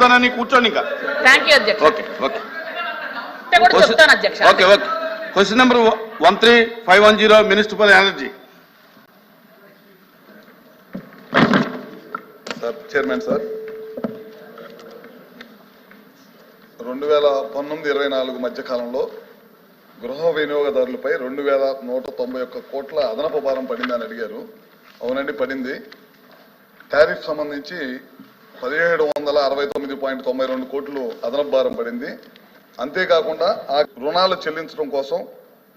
చెప్తానని కూర్చోండి ఇంకా. Okay okay okay okay. Question number 13510 minister for energy. Sir chairman sir, 2019-24 మధ్యకాలంలో గృహ వినియోగదారులపై 2191 కోట్ల అదనపు భారం పడిందని అడిగారు. అవునండి, పడింది. టారిఫ్ సంబంధించి 1769.92 కోట్లు అదనపు భారం పడింది. అంతేకాకుండా ఆ రుణాలు చెల్లించడం కోసం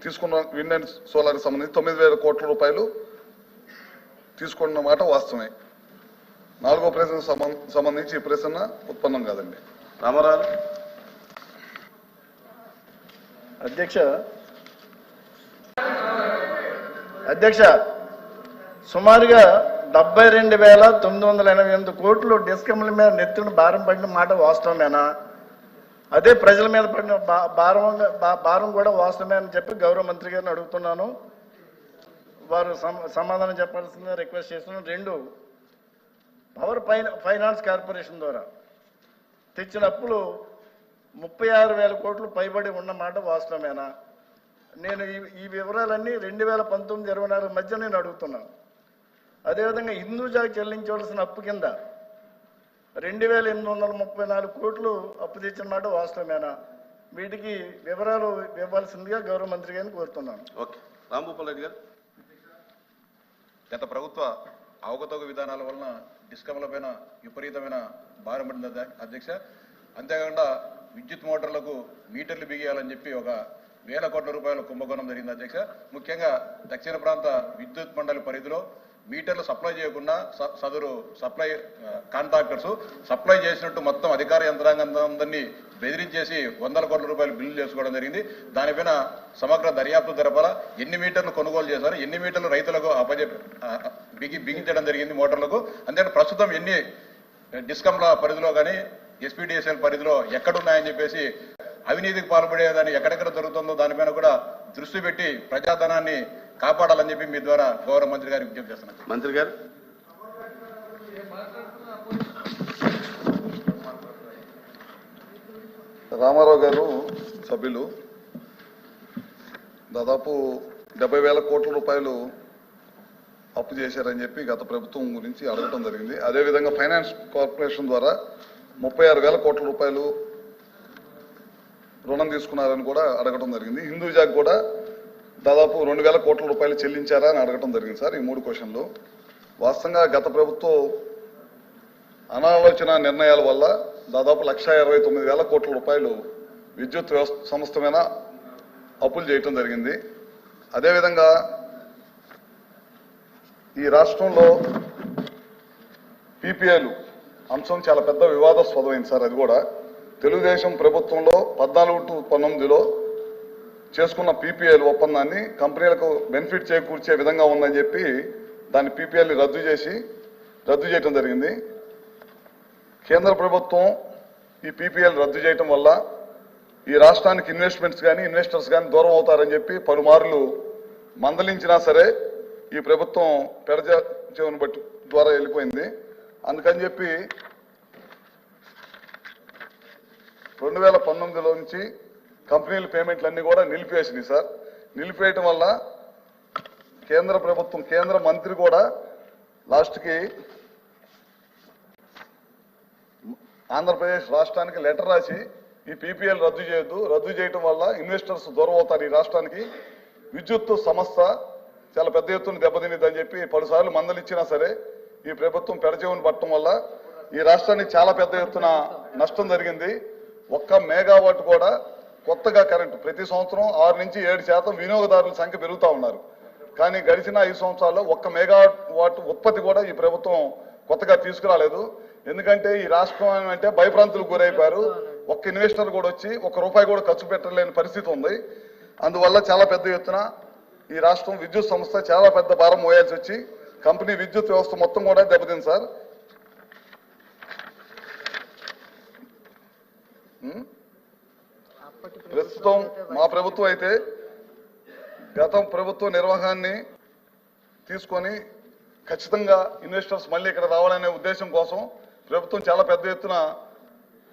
తీసుకున్న విండ్ అండ్ సోలార్కి సంబంధించి 9,000 కోట్ల రూపాయలు తీసుకున్న మాట వాస్తవమే. 4వ ప్రశ్న సంబంధించి ఈ ప్రశ్న ఉత్పన్నం కాదండి. రామారావు అధ్యక్ష, సుమారుగా 72,988 కోట్లు డిస్కమ్ల మీద నెత్తున భారం పడిన మాట వాస్తవమేనా? అదే ప్రజల మీద పడిన భారం కూడా వాస్తవమే అని చెప్పి గౌరవ మంత్రి గారిని అడుగుతున్నాను. వారు సమాధానం చెప్పాల్సిందిగా రిక్వెస్ట్ చేస్తున్నాను. 2, పవర్ ఫైనాన్స్ కార్పొరేషన్ ద్వారా తెచ్చిన అప్పులు 36,000 కోట్లు పైబడి ఉన్న మాట వాస్తవమేనా? నేను ఈ వివరాలన్నీ 2019-24 మధ్య నేను అడుగుతున్నాను. అదేవిధంగా హిందూజాకి చెల్లించవలసిన అప్పు కింద 2,834 కోట్లు అప్పు తెచ్చిన మాట వాస్తవమేనా? వీటికి వివరాలు ఇవ్వాల్సిందిగా గౌరవ మంత్రి గారిని కోరుతున్నాను. ఓకే. రాంభూపాల్ రెడ్డి గారు. గత ప్రభుత్వ అవకతవక విధానాల వలన డిస్కమ్ల పైన విపరీతమైన భారం పడింది అధ్యక్ష. అంతేకాకుండా విద్యుత్ మోటార్లకు మీటర్లు బిగియాలని చెప్పి 1,000 కోట్ల రూపాయల కుంభకోణం జరిగింది అధ్యక్ష. ముఖ్యంగా దక్షిణ ప్రాంత విద్యుత్ మండలి పరిధిలో మీటర్లు సప్లై చేయకుండా సదరు సప్లై కాంట్రాక్టర్స్ సప్లై చేసినట్టు మొత్తం అధికార యంత్రాంగాన్ని బెదిరించేసి 100 కోట్ల రూపాయలు బిల్లు చేసుకోవడం జరిగింది. దానిపైన సమగ్ర దర్యాప్తు జరపాలా, ఎన్ని మీటర్లు కొనుగోలు చేశారు, ఎన్ని మీటర్లు రైతులకు బిగించడం జరిగింది మోటార్లకు, అంతే ప్రస్తుతం ఎన్ని డిస్కమ్ల పరిధిలో కానీ ఎస్పీడీఎస్ఎల్ పరిధిలో ఎక్కడున్నాయని చెప్పేసి అవినీతికి పాల్పడేదాన్ని ఎక్కడెక్కడ జరుగుతుందో దానిపైన కూడా దృష్టి పెట్టి ప్రజాధనాన్ని కాపాడాలని చెప్పి మీ ద్వారా గౌరవ మంత్రి గారికి విజ్ఞప్తి చేస్తున్నాను. మంత్రి గారు. రామారావు గారు, సభ్యులు, దాదాపు 70,000 కోట్ల రూపాయలు అప్పు చేశారని చెప్పి గత ప్రభుత్వం గురించి అడగటం జరిగింది. అదేవిధంగా ఫైనాన్స్ కార్పొరేషన్ ద్వారా 36,000 కోట్ల రూపాయలు రుణం తీసుకున్నారని కూడా అడగటం జరిగింది. హిందూజాకి కూడా దాదాపు 2,000 కోట్ల రూపాయలు చెల్లించారా అని అడగటం జరిగింది. సార్, ఈ 3 క్వశ్చన్లు వాస్తవంగా గత ప్రభుత్వం అనాలోచన నిర్ణయాల వల్ల దాదాపు 1,29,000 కోట్ల రూపాయలు విద్యుత్ సంస్థ మీద అప్పులు చేయటం జరిగింది. అదేవిధంగా ఈ రాష్ట్రంలో పీపీఏలు అంశం చాలా పెద్ద వివాదాస్పదమైంది సార్. అది కూడా తెలుగుదేశం ప్రభుత్వంలో 14-19లో చేసుకున్న పీపీఏలు ఒప్పందాన్ని కంపెనీలకు బెనిఫిట్ చేకూర్చే విధంగా ఉందని చెప్పి దాన్ని పీపీఎల్ని రద్దు చేయటం జరిగింది. కేంద్ర ప్రభుత్వం ఈ పీపీఎల్ రద్దు చేయటం వల్ల ఈ రాష్ట్రానికి ఇన్వెస్ట్మెంట్స్ కానీ ఇన్వెస్టర్స్ కానీ దూరం అవుతారని చెప్పి పలుమార్లు మందలించినా సరే ఈ ప్రభుత్వం పెడచెవిని బట్టి ద్వారా వెళ్ళిపోయింది. అందుకని చెప్పి 2019లో నుంచి కంపెనీల పేమెంట్లన్నీ కూడా నిలిపివేసినాయి సార్. నిలిపేయటం వల్ల కేంద్ర ప్రభుత్వం కేంద్ర మంత్రి కూడా లాస్ట్కి ఆంధ్రప్రదేశ్ రాష్ట్రానికి లెటర్ రాసి ఈ పీపీఎల్ రద్దు చేయొద్దు, రద్దు చేయటం వల్ల ఇన్వెస్టర్స్ దూరం అవుతారు, ఈ రాష్ట్రానికి విద్యుత్ సంస్థ చాలా పెద్ద ఎత్తున దెబ్బతినిద్దని చెప్పి పలుసార్లు మందలిచ్చినా సరే ఈ ప్రభుత్వం పెడచెవిని పట్టడం వల్ల ఈ రాష్ట్రానికి చాలా పెద్ద ఎత్తున నష్టం జరిగింది. 1 మెగావాట్ కూడా కొత్తగా కరెంటు ప్రతి సంవత్సరం 6 నుంచి 7% వినియోగదారుల సంఖ్య పెరుగుతూ ఉన్నారు. కానీ గడిచిన 5 సంవత్సరాల్లో 1 మెగావాట్ ఉత్పత్తి కూడా ఈ ప్రభుత్వం కొత్తగా తీసుకురాలేదు. ఎందుకంటే ఈ రాష్ట్రం అంటే భయభ్రాంతులకు గురైపోయారు. 1 ఇన్వెస్టర్ కూడా వచ్చి 1 రూపాయి కూడా ఖర్చు పెట్టలేని పరిస్థితి ఉంది. అందువల్ల చాలా పెద్ద ఎత్తున ఈ రాష్ట్రం విద్యుత్ సంస్థ చాలా పెద్ద భారం మోయాల్సి వచ్చి కంపెనీ విద్యుత్ వ్యవస్థ మొత్తం కూడా దెబ్బతింది సార్. ప్రస్తుతం మా ప్రభుత్వం అయితే గత ప్రభుత్వ నిర్వహణని తీసుకొని ఖచ్చితంగా ఇన్వెస్టర్స్ మళ్ళీ ఇక్కడ రావాలనే ఉద్దేశం కోసం ప్రభుత్వం చాలా పెద్ద ఎత్తున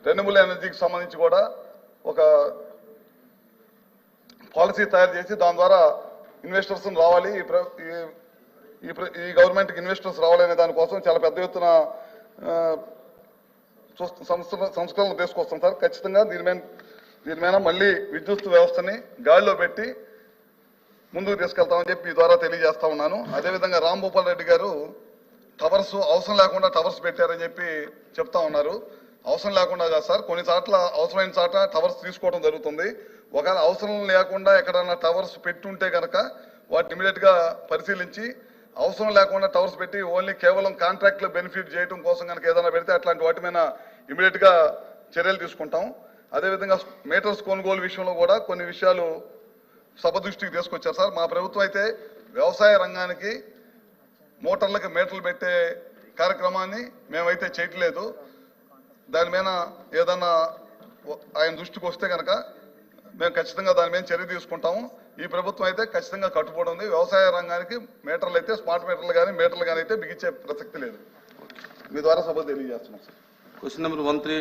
రెన్యూబుల్ ఎనర్జీకి సంబంధించి కూడా ఒక పాలసీ తయారు చేసి దాని ద్వారా ఇన్వెస్టర్స్ రావాలి, ఈ గవర్నమెంట్కి ఇన్వెస్టర్స్ రావాలనే దానికోసం చాలా పెద్ద ఎత్తున సంస్కరణలు తీసుకొస్తాం సార్. ఖచ్చితంగా దీని మీద మళ్ళీ విద్యుత్ వ్యవస్థని గాడిలో పెట్టి ముందుకు తీసుకెళ్తామని చెప్పి ఈ ద్వారా తెలియజేస్తా ఉన్నాను. అదేవిధంగా రాంభూపాల్ రెడ్డి గారు టవర్స్ అవసరం లేకుండా టవర్స్ పెట్టారని చెప్పి చెప్తా ఉన్నారు. అవసరం లేకుండా కాదు సార్, కొన్ని చోట్ల అవసరమైన చోట టవర్స్ తీసుకోవడం జరుగుతుంది. ఒకవేళ అవసరం లేకుండా ఎక్కడన్నా టవర్స్ పెట్టుంటే కనుక వాటిని ఇమీడియట్ గా పరిశీలించి అవసరం లేకుండా టవర్స్ పెట్టి ఓన్లీ కేవలం కాంట్రాక్ట్ లో బెనిఫిట్ చేయడం కోసం కనుక ఏదైనా పెడితే అట్లాంటి వాటి మీద ఇమీడియట్ గా చర్యలు తీసుకుంటాం. అదేవిధంగా మీటర్స్ కొనుగోలు విషయంలో కూడా కొన్ని విషయాలు సభ దృష్టికి తీసుకొచ్చారు సార్. మా ప్రభుత్వం అయితే వ్యవసాయ రంగానికి మోటార్లకి మీటర్లు పెట్టే కార్యక్రమాన్ని మేమైతే చేయట్లేదు. దాని మీద ఏదన్నా ఆయన దృష్టికి వస్తే కనుక మేము ఖచ్చితంగా దాని మీద చర్య తీసుకుంటాము. ఈ ప్రభుత్వం అయితే ఖచ్చితంగా కట్టుబడి ఉంది. వ్యవసాయ రంగానికి మీటర్లు అయితే స్మార్ట్ మీటర్లు కానీ మీటర్లు కానీ అయితే బిగించే ప్రసక్తి లేదు. మీ ద్వారా సభ తెలియజేస్తున్నాం సార్. Question number 13